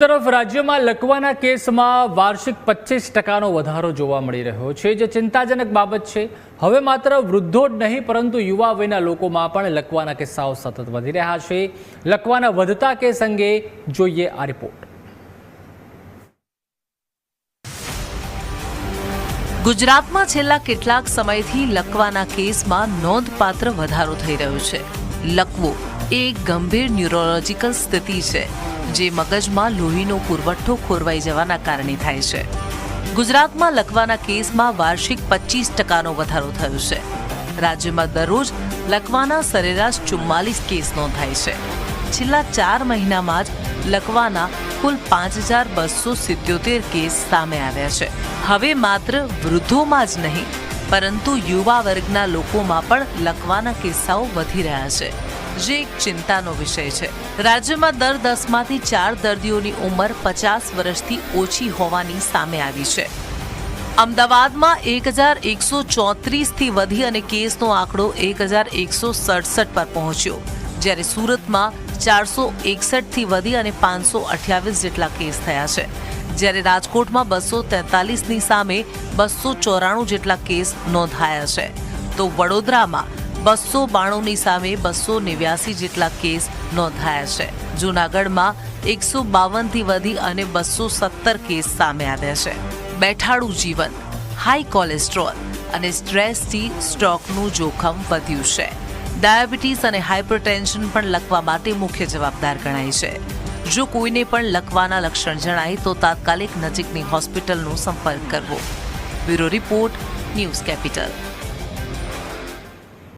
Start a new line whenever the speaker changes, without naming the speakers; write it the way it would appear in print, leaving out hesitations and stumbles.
તરફ રાજ્યમાં લકવાના કેસમાં વાર્ષિક 25% વધારો જોવા મળી રહ્યો છે, જે ચિંતાજનક બાબત છે। હવે માત્ર વૃદ્ધો જ નહીં પરંતુ યુવા વયના લોકોમાં પણ લકવાના કિસ્સાઓ સતત વધી રહ્યા છે। લકવાના વધતા કેસ અંગે જોઈએ આ રિપોર્ટ।
ગુજરાતમાં છેલ્લા કેટલાક સમયથી લકવાના કેસમાં નોંધપાત્ર વધારો થઈ રહ્યો છે। લકવો એ ગંભીર ન્યુરોલોજીકલ સ્થિતિ છે જે મગજમાં લોહીનો પુરવઠો ખોરવાઈ જવાના કારણે થાય છે। ગુજરાતમાં લકવાના કેસમાં વાર્ષિક 25% વધારો થયો છે। રાજ્યમાં દરરોજ લકવાના સરેરાશ 44 કેસ નોંધાય છે। છેલ્લા 4 મહિનામાં જ લકવાના કુલ 5277 કેસ સામે આવ્યા છે। હવે માત્ર વૃદ્ધોમાં જ નહીં પરંતુ યુવા વર્ગના લોકોમાં પણ લકવાના કિસ્સાઓ વધી રહ્યા છે, જે એક ચિંતાનો વિષય છે। રાજ્યમાં દર 10માંથી 4 દર્દીઓની ઉંમર 50 વર્ષથી ઓછી હોવાની સામે આવી છે। અમદાવાદમાં 1134થી વધી અને કેસનો આંકડો 1167 પર પહોંચ્યો, જ્યારે સુરતમાં 461થી વધી અને 528 જેટલા કેસ થયા છે, જ્યારે રાજકોટમાં 243ની સામે 294 જેટલા કેસ નોંધાયા છે, તો વડોદરામાં 292ની સામે 289 જેટલા કેસ નોંધાયા છે। જૂનાગઢમાં 152થી વધી અને 217 કેસ સામે આવ્યા છે। બેઠાડું જીવન, હાઈ કોલેસ્ટ્રોલ અને સ્ટ્રેસથી સ્ટ્રોકનું જોખમ વધ્યું છે। ડાયાબિટીસ અને હાઇપરટેન્શન પણ લકવા માટે મુખ્ય જવાબદાર ગણાય છે। જો કોઈને પણ લકવાના લક્ષણ જણાય તો તાત્કાલિક નજીકની હોસ્પિટલનો સંપર્ક કરવો। Bureau report, news capital.